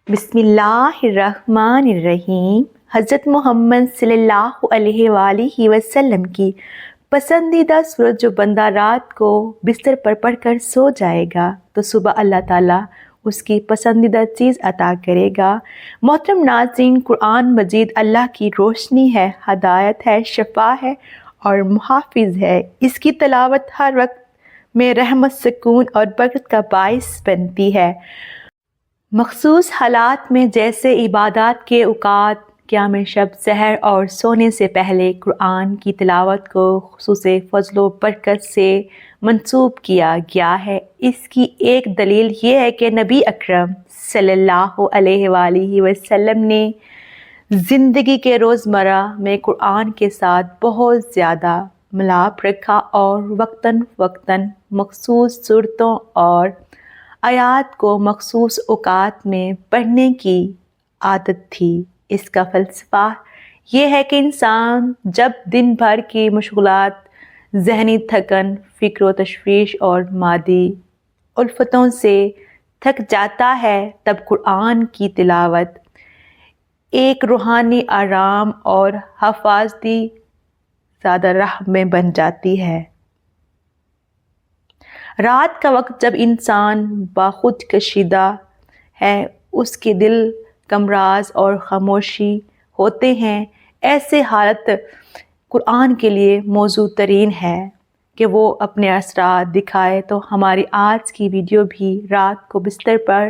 بسم اللہ الرحمن الرحیم۔ حضرت محمد صلی اللہ علیہ وآلہ وسلم کی پسندیدہ سورت جو بندہ رات کو بستر پر پڑھ کر سو جائے گا تو صبح اللہ تعالیٰ اس کی پسندیدہ چیز عطا کرے گا۔ محترم ناظرین، قرآن مجید اللہ کی روشنی ہے، ہدایت ہے، شفا ہے اور محافظ ہے۔ اس کی تلاوت ہر وقت میں رحمت، سکون اور برکت کا باعث بنتی ہے۔ مخصوص حالات میں جیسے عبادات کے اوقات، قیام شب، سحر اور سونے سے پہلے قرآن کی تلاوت کو خصوص فضل و برکت سے منسوب کیا گیا ہے۔ اس کی ایک دلیل یہ ہے کہ نبی اکرم صلی اللہ علیہ وآلہ وسلم نے زندگی کے روزمرہ میں قرآن کے ساتھ بہت زیادہ ملاپ رکھا اور وقتاً فوقتاً مخصوص صورتوں اور آیات کو مخصوص اوقات میں پڑھنے کی عادت تھی۔ اس کا فلسفہ یہ ہے کہ انسان جب دن بھر کی مشغولات، ذہنی تھکن، فکر و تشویش اور مادی الفتوں سے تھک جاتا ہے تب قرآن کی تلاوت ایک روحانی آرام اور حفاظتی زادہ راہ میں بن جاتی ہے۔ رات کا وقت جب انسان باخود کشیدہ ہے، اس کے دل کمراز اور خاموشی ہوتے ہیں، ایسے حالت قرآن کے لیے موزوں ترین ہے کہ وہ اپنے اثرات دکھائے۔ تو ہماری آج کی ویڈیو بھی رات کو بستر پر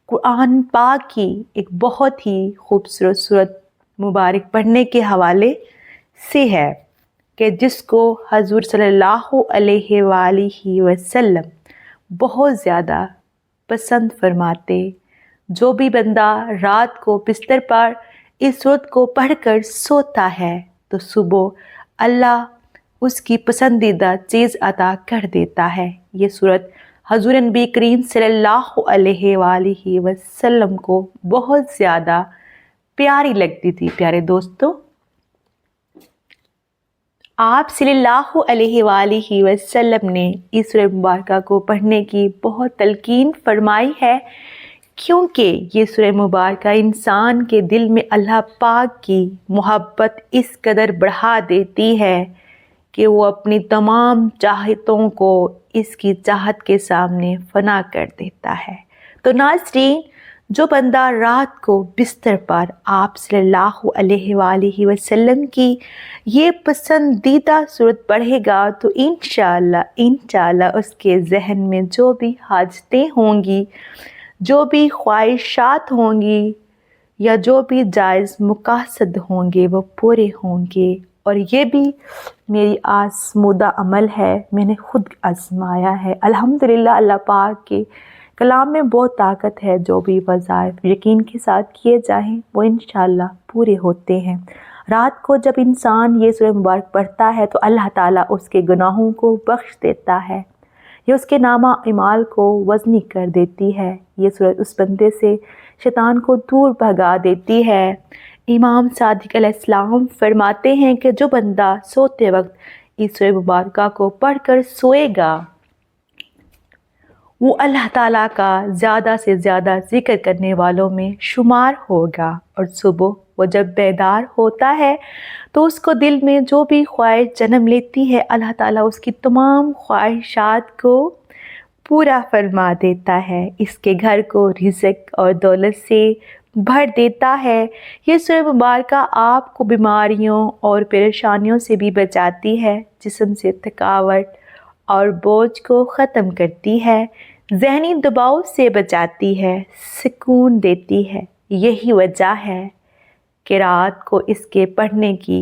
قرآن پاک کی ایک بہت ہی خوبصورت سورت مبارک پڑھنے کے حوالے سے ہے کہ جس کو حضور صلی اللہ علیہ وآلہ وسلم بہت زیادہ پسند فرماتے۔ جو بھی بندہ رات کو بستر پر اس سورت کو پڑھ کر سوتا ہے تو صبح اللہ اس کی پسندیدہ چیز عطا کر دیتا ہے۔ یہ سورت حضور نبی کریم صلی اللہ علیہ وآلہ وسلم کو بہت زیادہ پیاری لگتی تھی۔ پیارے دوستو، آپ صلی اللہ علیہ وآلہ وسلم نے اس سورہ مبارکہ کو پڑھنے کی بہت تلقین فرمائی ہے، کیونکہ یہ سورہ مبارکہ انسان کے دل میں اللہ پاک کی محبت اس قدر بڑھا دیتی ہے کہ وہ اپنی تمام چاہتوں کو اس کی چاہت کے سامنے فنا کر دیتا ہے۔ تو ناظرین، جو بندہ رات کو بستر پر آپ صلی اللہ علیہ وآلہ وسلم کی یہ پسندیدہ سورت پڑھے گا تو انشاءاللہ اس کے ذہن میں جو بھی حاجتیں ہوں گی، جو بھی خواہشات ہوں گی یا جو بھی جائز مقاصد ہوں گے وہ پورے ہوں گے۔ اور یہ بھی میری آزمودہ عمل ہے، میں نے خود آزمایا ہے۔ الحمدللہ اللہ پاک کے کلام میں بہت طاقت ہے، جو بھی وظائف یقین کے ساتھ کیے جائیں وہ انشاءاللہ پورے ہوتے ہیں۔ رات کو جب انسان یہ سورہ مبارک پڑھتا ہے تو اللہ تعالیٰ اس کے گناہوں کو بخش دیتا ہے، یہ اس کے نامہ اعمال کو وزنی کر دیتی ہے۔ یہ سورت اس بندے سے شیطان کو دور بھگا دیتی ہے۔ امام صادق علیہ السلام فرماتے ہیں کہ جو بندہ سوتے وقت اس سورہ مبارکہ کو پڑھ کر سوئے گا وہ اللہ تعالیٰ کا زیادہ سے زیادہ ذکر کرنے والوں میں شمار ہوگا، اور صبح وہ جب بیدار ہوتا ہے تو اس کو دل میں جو بھی خواہش جنم لیتی ہے اللہ تعالیٰ اس کی تمام خواہشات کو پورا فرما دیتا ہے، اس کے گھر کو رزق اور دولت سے بھر دیتا ہے۔ یہ سورہ مبارکہ آپ کو بیماریوں اور پریشانیوں سے بھی بچاتی ہے، جسم سے تھکاوٹ اور بوجھ کو ختم کرتی ہے، ذہنی دباؤ سے بچاتی ہے، سکون دیتی ہے۔ یہی وجہ ہے کہ رات کو اس کے پڑھنے کی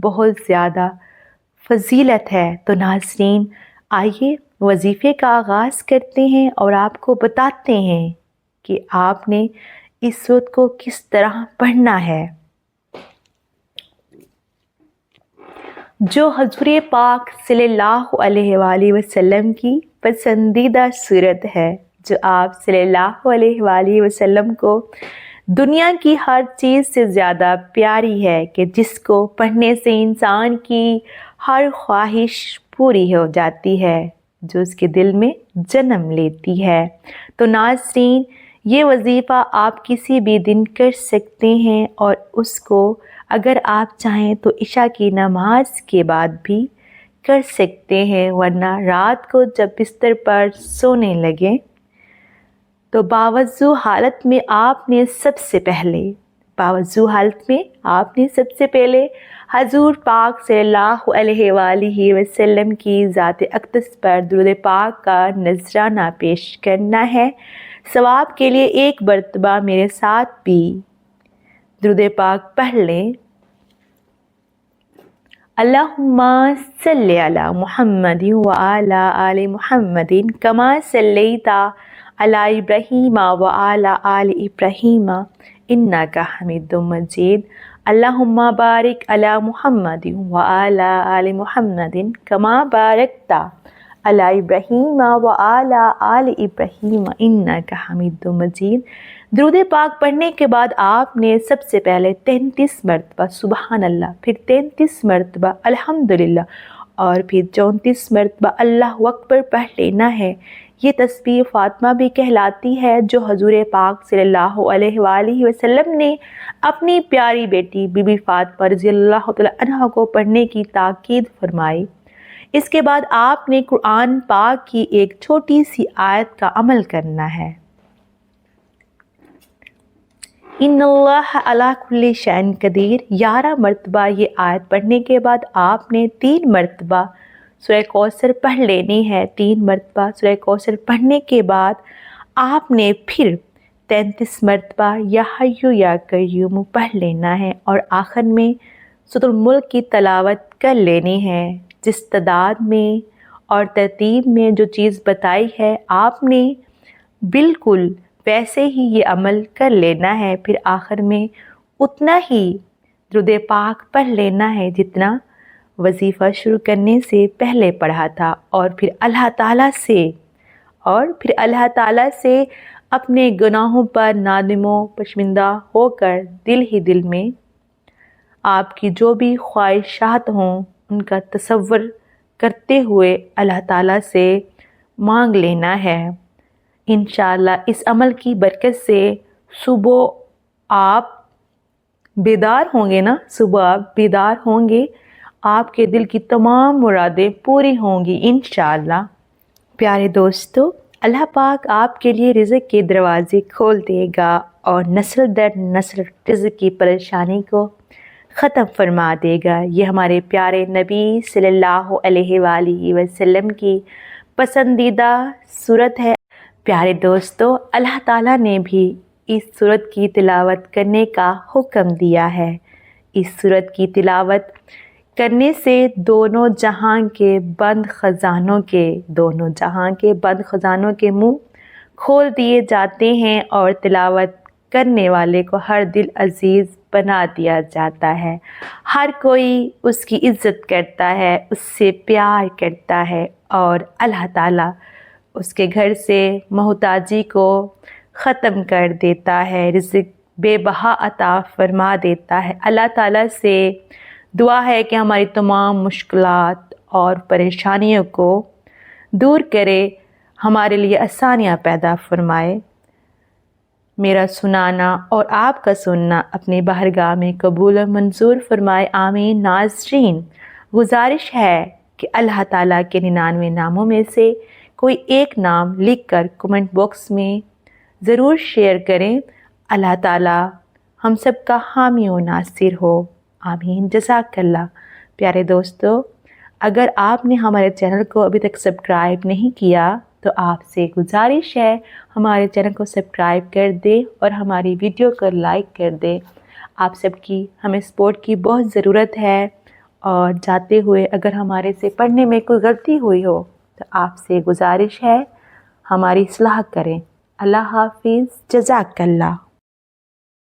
بہت زیادہ فضیلت ہے۔ تو ناظرین، آئیے وظیفے کا آغاز کرتے ہیں اور آپ کو بتاتے ہیں کہ آپ نے اس سورت کو کس طرح پڑھنا ہے۔ جو حضور پاک صلی اللہ علیہ وآلہ وسلم کی پسندیدہ سورت ہے، جو آپ صلی اللہ علیہ وآلہ وسلم کو دنیا کی ہر چیز سے زیادہ پیاری ہے، کہ جس کو پڑھنے سے انسان کی ہر خواہش پوری ہو جاتی ہے جو اس کے دل میں جنم لیتی ہے۔ تو ناظرین، یہ وظیفہ آپ کسی بھی دن کر سکتے ہیں اور اس کو اگر آپ چاہیں تو عشاء کی نماز کے بعد بھی کر سکتے ہیں، ورنہ رات کو جب بستر پر سونے لگیں تو باوضو حالت میں آپ نے سب سے پہلے حضور پاک صلی اللہ علیہ وآلہ وسلم کی ذات اقدس پر درود پاک کا نذرانہ پیش کرنا ہے۔ ثواب کے لیے ایک مرتبہ میرے ساتھ بھی درود پاک پڑھ لیں۔ اللہم صلی علی محمد وعلی آل محمد کما صلیت علی ابراہیم وعلی آل ابراہیم انک حمید مجید۔ اللہم بارک علی محمد وعلی آل محمد کما بارکت علی ابراہیم وعلی آل ابراہیم انک حمید مجید۔ درود پاک پڑھنے کے بعد آپ نے سب سے پہلے 33 مرتبہ سبحان اللہ، پھر 33 مرتبہ الحمدللہ اور پھر 34 مرتبہ اللہ اکبر پڑھ لینا ہے۔ یہ تسبیح فاطمہ بھی کہلاتی ہے جو حضور پاک صلی اللہ علیہ وآلہ وسلم نے اپنی پیاری بیٹی بی بی فاطمہ رضی اللہ تعالی عنہا کو پڑھنے کی تاکید فرمائی۔ اس کے بعد آپ نے قرآن پاک کی ایک چھوٹی سی آیت کا عمل کرنا ہے۔ ان اللہ علی کل شیء قدیر۔ 11 مرتبہ یہ آیت پڑھنے کے بعد آپ نے 3 مرتبہ سورہ کوثر پڑھ لینی ہے۔ 3 مرتبہ سورہ کوثر پڑھنے کے بعد آپ نے پھر 33 مرتبہ یا حی یا قیوم پڑھ لینا ہے اور آخر میں سورۃ الملک کی تلاوت کر لینی ہے۔ جس تعداد میں اور ترتیب میں جو چیز بتائی ہے آپ نے بالکل ویسے ہی یہ عمل کر لینا ہے۔ پھر آخر میں اتنا ہی درود پاک پڑھ لینا ہے جتنا وظیفہ شروع کرنے سے پہلے پڑھا تھا، اور پھر اللہ تعالیٰ سے اپنے گناہوں پر نادم و پشمندہ ہو کر دل ہی دل میں آپ کی جو بھی خواہشات ہوں ان کا تصور کرتے ہوئے اللہ تعالیٰ سے مانگ لینا ہے۔ انشاءاللہ اس عمل کی برکت سے صبح آپ بیدار ہوں گے، آپ کے دل کی تمام مرادیں پوری ہوں گی انشاءاللہ۔ پیارے دوستو، اللہ پاک آپ کے لیے رزق کے دروازے کھول دے گا اور نسل در نسل رزق کی پریشانی کو ختم فرما دے گا۔ یہ ہمارے پیارے نبی صلی اللہ علیہ وآلہ وسلم کی پسندیدہ صورت ہے۔ پیارے دوستو، اللہ تعالیٰ نے بھی اس صورت کی تلاوت کرنے کا حکم دیا ہے۔ اس صورت کی تلاوت کرنے سے دونوں جہاں کے بند خزانوں کے منہ کھول دیے جاتے ہیں اور تلاوت کرنے والے کو ہر دل عزیز بنا دیا جاتا ہے۔ ہر کوئی اس کی عزت کرتا ہے، اس سے پیار کرتا ہے اور اللہ تعالیٰ اس کے گھر سے محتاجی کو ختم کر دیتا ہے، رزق بے بہا عطا فرما دیتا ہے۔ اللہ تعالیٰ سے دعا ہے کہ ہماری تمام مشکلات اور پریشانیوں کو دور کرے، ہمارے لیے آسانیاں پیدا فرمائے۔ میرا سنانا اور آپ کا سننا اپنی بارگاہ میں قبول و منظور فرمائے، آمین۔ ناظرین، گزارش ہے کہ اللہ تعالیٰ کے 99 ناموں میں سے کوئی ایک نام لکھ کر کمنٹ باکس میں ضرور شیئر کریں۔ اللہ تعالیٰ ہم سب کا حامی و ناصر ہو، آمین۔ جزاک اللہ۔ پیارے دوستو، اگر آپ نے ہمارے چینل کو ابھی تک سبسکرائب نہیں کیا تو آپ سے گزارش ہے ہمارے چینل کو سبسکرائب کر دیں اور ہماری ویڈیو کو لائک کر دیں۔ آپ سب کی ہمیں سپورٹ کی بہت ضرورت ہے، اور جاتے ہوئے اگر ہمارے سے پڑھنے میں کوئی غلطی ہوئی ہو تو آپ سے گزارش ہے ہماری اصلاح کریں۔ اللہ حافظ، جزاک اللہ۔